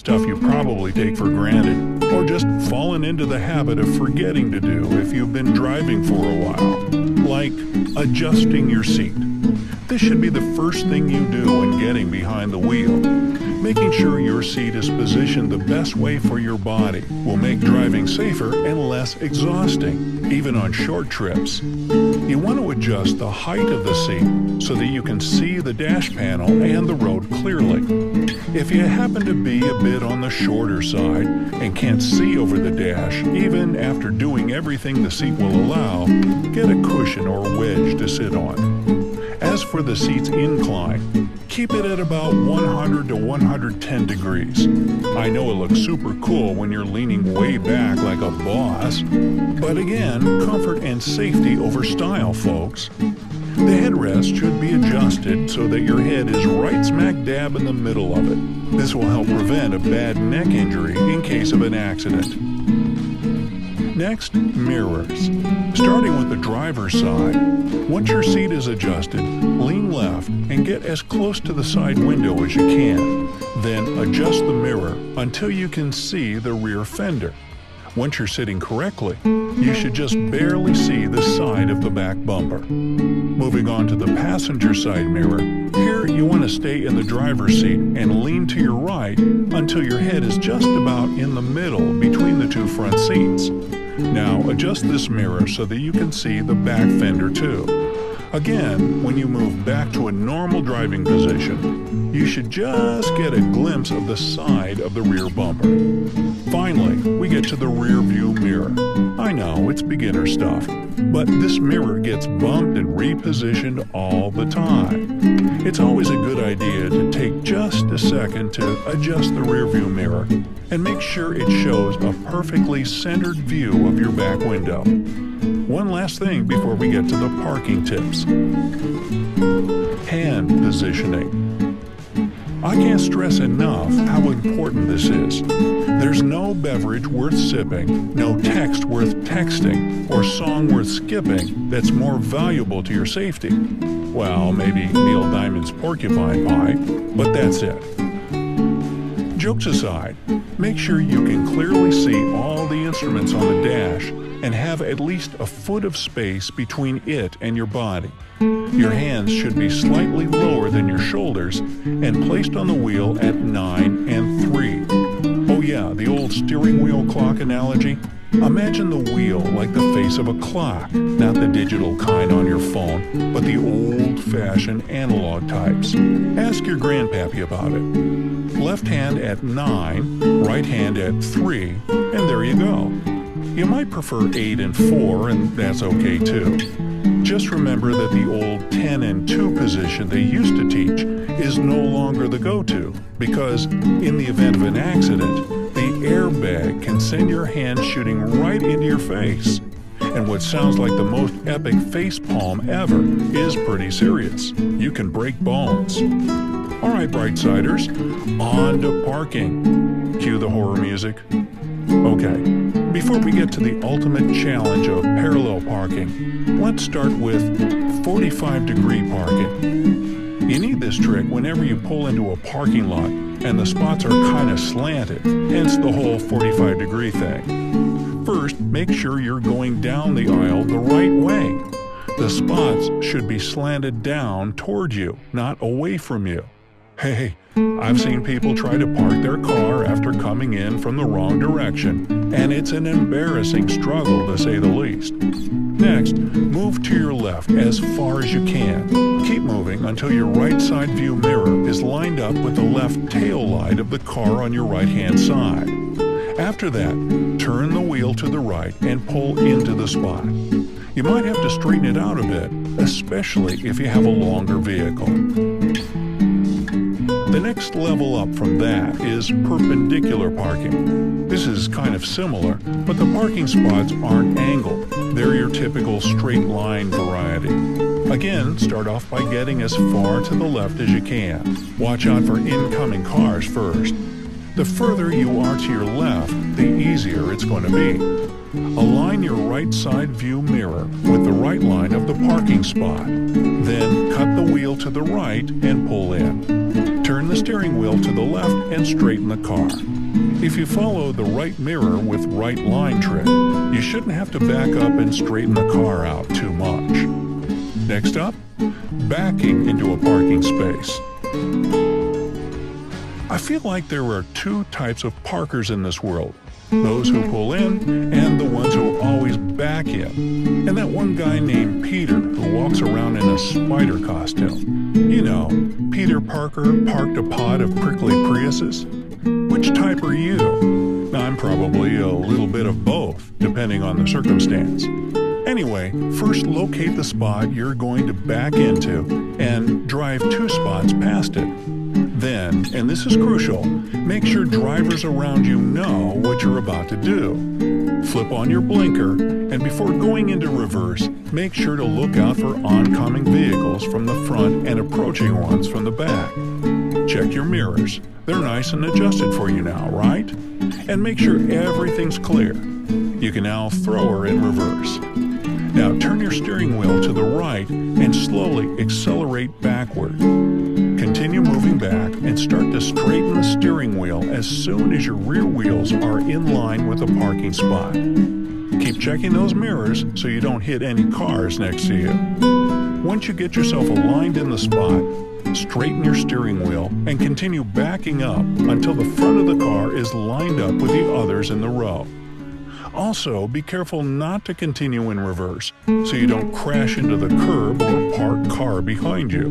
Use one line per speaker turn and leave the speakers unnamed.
stuff you probably take for granted, or just fallen into the habit of forgetting to do if you've been driving for a while, like adjusting your seat. This should be the first thing you do when getting behind the wheel. Making sure your seat is positioned the best way for your body will make driving safer and less exhausting, even on short trips. You want to adjust the height of the seat so that you can see the dash panel and the road clearly. If you happen to be a bit on the shorter side and can't see over the dash, even after doing everything the seat will allow, get a cushion or wedge to sit on. As for the seat's incline, keep it at about 100 to 110 degrees. I know it looks super cool when you're leaning way back like a boss, but again, comfort and safety over style, folks. The headrest should be adjusted so that your head is right smack dab in the middle of it. This will help prevent a bad neck injury in case of an accident. Next, mirrors. Starting with the driver's side, once your seat is adjusted, lean left and get as close to the side window as you can. Then adjust the mirror until you can see the rear fender. Once you're sitting correctly, you should just barely see the side of the back bumper. Moving on to the passenger side mirror, here you want to stay in the driver's seat and lean to your right until your head is just about in the middle between the two front seats. Now adjust this mirror so that you can see the back fender too. Again, when you move back to a normal driving position, you should just get a glimpse of the side of the rear bumper. Finally, we get to the rear view mirror. I know, it's beginner stuff, but this mirror gets bumped and repositioned all the time. It's always a good idea to take just a second to adjust the rear view mirror and make sure it shows a perfectly centered view of your back window. One last thing before we get to the parking tips. Hand positioning. I can't stress enough how important this is. There's no beverage worth sipping, no text worth texting, or song worth skipping that's more valuable to your safety. Well, maybe Neil Diamond's Porcupine Pie, but that's it. Jokes aside, make sure you can clearly see all the instruments on the dash and have at least a foot of space between it and your body. Your hands should be slightly lower than your shoulders and placed on the wheel at 9 and 3. Oh yeah, the old steering wheel clock analogy? Imagine the wheel like the face of a clock, not the digital kind on your phone, but the old-fashioned analog types. Ask your grandpappy about it. Left hand at 9, right hand at 3, and there you go. You might prefer 8 and 4, and that's okay too. Just remember that the old 10 and 2 position they used to teach is no longer the go-to, because in the event of an accident, the airbag can send your hand shooting right into your face. And what sounds like the most epic facepalm ever is pretty serious. You can break bones. Alright, Brightsiders, on to parking. Cue the horror music. Okay, before we get to the ultimate challenge of parallel parking, let's start with 45-degree parking. You need this trick whenever you pull into a parking lot and the spots are kind of slanted, hence the whole 45-degree thing. First, make sure you're going down the aisle the right way. The spots should be slanted down toward you, not away from you. Hey, I've seen people try to park their car after coming in from the wrong direction, and it's an embarrassing struggle to say the least. Next, move to your left as far as you can. Keep moving until your right side view mirror is lined up with the left tail light of the car on your right-hand side. After that, turn the wheel to the right and pull into the spot. You might have to straighten it out a bit, especially if you have a longer vehicle. The next level up from that is perpendicular parking. This is kind of similar, but the parking spots aren't angled. They're your typical straight line variety. Again, start off by getting as far to the left as you can. Watch out for incoming cars first. The further you are to your left, the easier it's going to be. Align your right side view mirror with the right line of the parking spot. Then cut the wheel to the right and pull in. Turn turn the steering wheel to the left and straighten the car. If you follow the right mirror with right line trick, you shouldn't have to back up and straighten the car out too much. Next up, backing into a parking space. I feel like there are two types of parkers in this world. Those who pull in and the ones who always back in. And that one guy named Peter who walks around in a spider costume. You know, Peter Parker parked a pod of prickly Priuses. Which type are you? I'm probably a little bit of both, depending on the circumstance. Anyway, first locate the spot you're going to back into and drive 2 spots past it. Then, and this is crucial, make sure drivers around you know what you're about to do. Flip on your blinker, and before going into reverse, make sure to look out for oncoming vehicles from the front and approaching ones from the back. Check your mirrors. They're nice and adjusted for you now, right? And make sure everything's clear. You can now throw her in reverse. Now turn your steering wheel to the right and slowly accelerate backward. Continue moving back and start to straighten the steering wheel as soon as your rear wheels are in line with the parking spot. Keep checking those mirrors so you don't hit any cars next to you. Once you get yourself aligned in the spot, straighten your steering wheel and continue backing up until the front of the car is lined up with the others in the row. Also, be careful not to continue in reverse so you don't crash into the curb or parked car behind you.